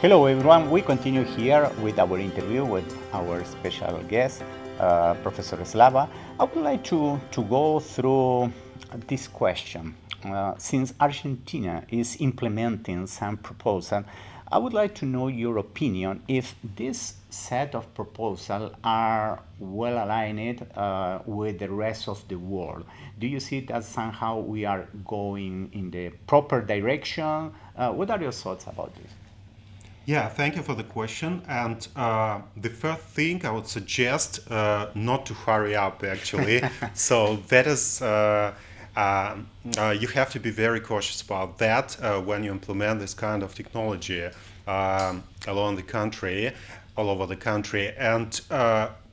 Hello everyone, we continue here with our interview with our special guest, Professor Slava. I would like to go through this question. Since Argentina is implementing some proposal, I would like to know your opinion if this set of proposals are well aligned with the rest of the world. Do you see that somehow we are going in the proper direction? What are your thoughts about this? Yeah, thank you for the question. And the first thing I would suggest not to hurry up, actually. So that is, you have to be very cautious about that when you implement this kind of technology along the country, all over the country. And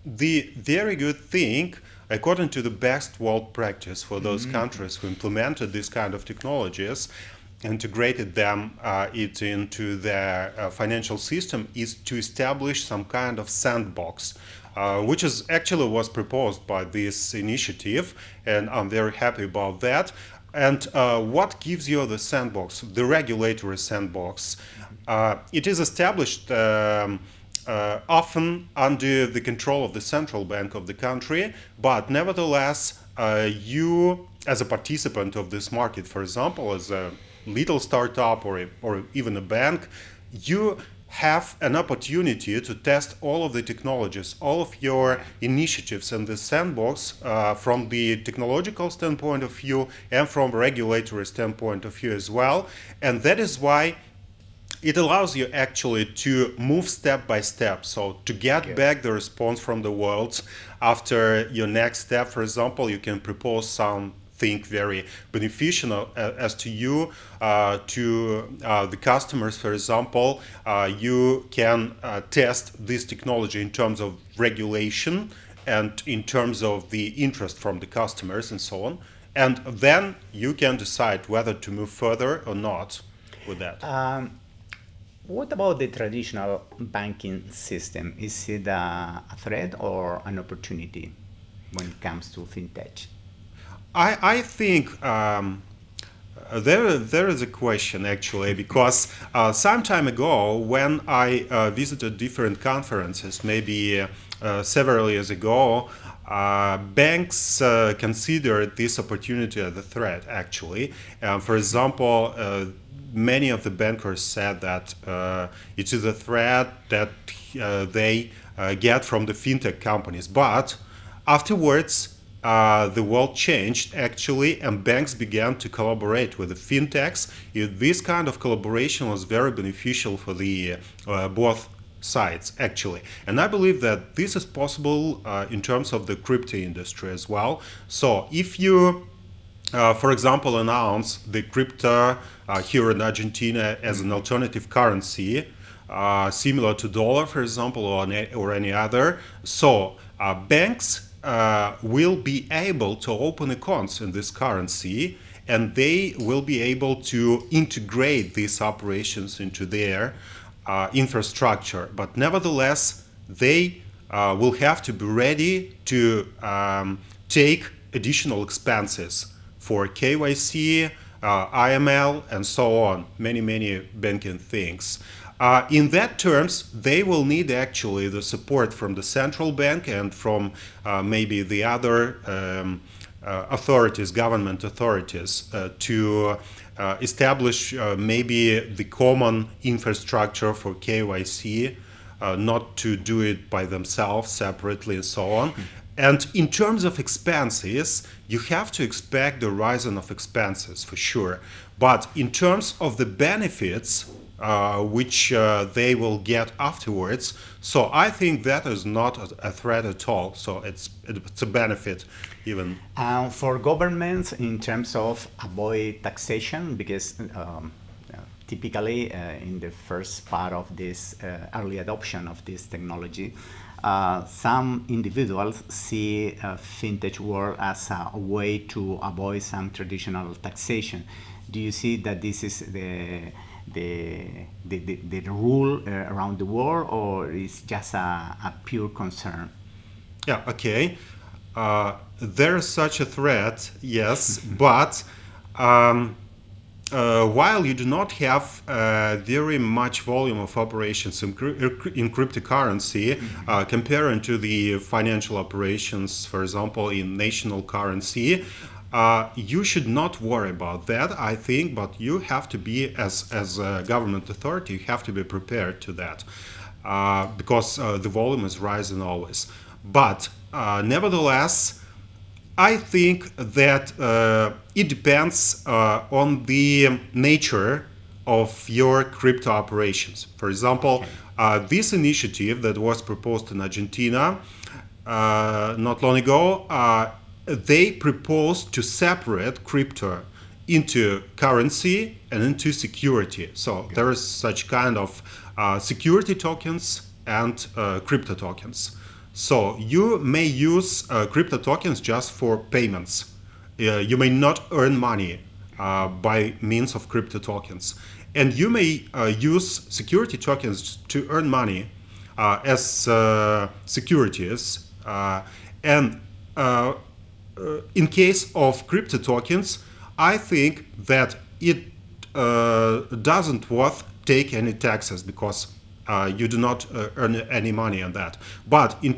the very good thing, according to the best world practice for those countries who implemented this kind of technologies, integrated them it into their financial system, is to establish some kind of sandbox, which is actually was proposed by this initiative, and I'm very happy about that. And what gives you the sandbox, the regulatory sandbox? It is established often under the control of the central bank of the country, but nevertheless, you as a participant of this market, for example, as a little startup or even a bank, you have an opportunity to test all of the technologies, all of your initiatives in the sandbox from the technological standpoint of view and from regulatory standpoint of view as well. And that is why it allows you actually to move step by step. So to get back the response from the world after your next step, for example, you can propose something very beneficial as to you, to the customers, for example. You can test this technology in terms of regulation and in terms of the interest from the customers and so on. And then you can decide whether to move further or not with that. What about the traditional banking system? Is it a threat or an opportunity when it comes to fintech? I think there is a question actually, because some time ago when I visited different conferences, maybe several years ago, banks considered this opportunity as a threat actually. For example, many of the bankers said that it is a threat that they get from the fintech companies. But afterwards, the world changed actually, and banks began to collaborate with the fintechs. This kind of collaboration was very beneficial for the both sides actually, and I believe that this is possible in terms of the crypto industry as well. So if you for example, announce the crypto here in Argentina as an alternative currency, similar to dollar, for example, or any other. So banks will be able to open accounts in this currency, and they will be able to integrate these operations into their infrastructure. But nevertheless, they will have to be ready to take additional expenses for KYC, IML, and so on, many banking things. In that terms, they will need actually the support from the central bank and from maybe the other authorities, government authorities, to establish maybe the common infrastructure for KYC, not to do it by themselves separately and so on. And in terms of expenses, you have to expect the rising of expenses for sure. But in terms of the benefits which they will get afterwards, so I think that is not a threat at all. So it's a benefit even. For governments, in terms of avoid taxation, because typically in the first part of this early adoption of this technology, some individuals see fintech world as a way to avoid some traditional taxation. Do you see that this is the rule around the world, or is just a pure concern? Yeah, okay. There is such a threat, yes, but while you do not have very much volume of operations in cryptocurrency, comparing to the financial operations, for example, in national currency, you should not worry about that, I think, but you have to be, as a government authority, you have to be prepared to that, because the volume is rising always. But nevertheless, I think that it depends on the nature of your crypto operations. For example, this initiative that was proposed in Argentina not long ago, they proposed to separate crypto into currency and into security. So there is such kind of security tokens and crypto tokens. So you may use crypto tokens just for payments. You may not earn money by means of crypto tokens. And you may use security tokens to earn money as securities. And in case of crypto tokens, I think that it doesn't worth take any taxes because you do not earn any money on that. But in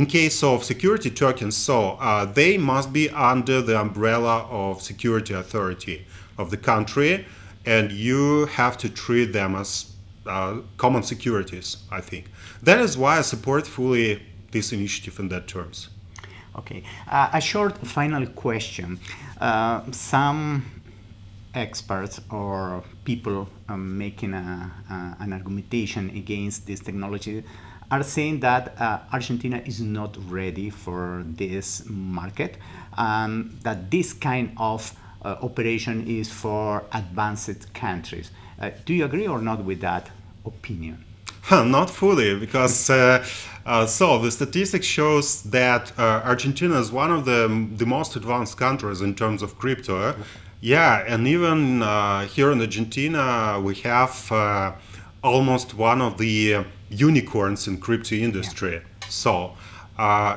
case of security tokens, so they must be under the umbrella of security authority of the country, and you have to treat them as common securities, I think. That is why I support fully this initiative in that terms. Okay. A short final question. Some experts or people making an argumentation against this technology are saying that Argentina is not ready for this market, and that this kind of operation is for advanced countries. Do you agree or not with that opinion? Not fully, because so the statistics shows that Argentina is one of the most advanced countries in terms of crypto. Yeah, and even here in Argentina, we have almost one of the unicorns in crypto industry. Yeah. So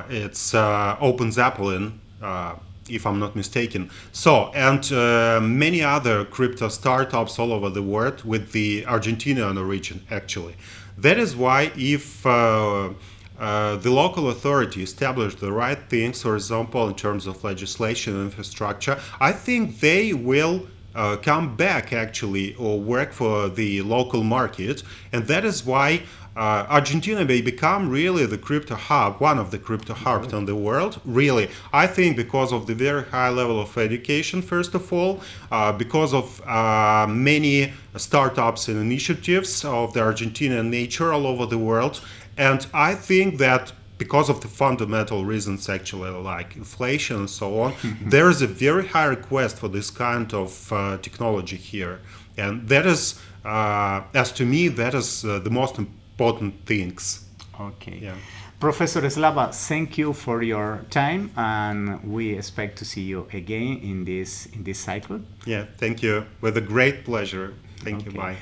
it's Open Zeppelin, if I'm not mistaken. So, and many other crypto startups all over the world with the Argentinian origin, actually. That is why if the local authority establish the right things, for example, in terms of legislation and infrastructure, I think they will come back actually or work for the local market. And that is why Argentina may become really the crypto hub, one of the crypto hubs in the world, really. I think because of the very high level of education, first of all, because of many startups and initiatives of the Argentinian nature all over the world. And I think that because of the fundamental reasons, actually, like inflation and so on, there is a very high request for this kind of technology here. And that is, as to me, that is the most important things. Okay. Yeah. Professor Slava, thank you for your time, and we expect to see you again in this cycle. Yeah, thank you. With a great pleasure. Thank you. Bye.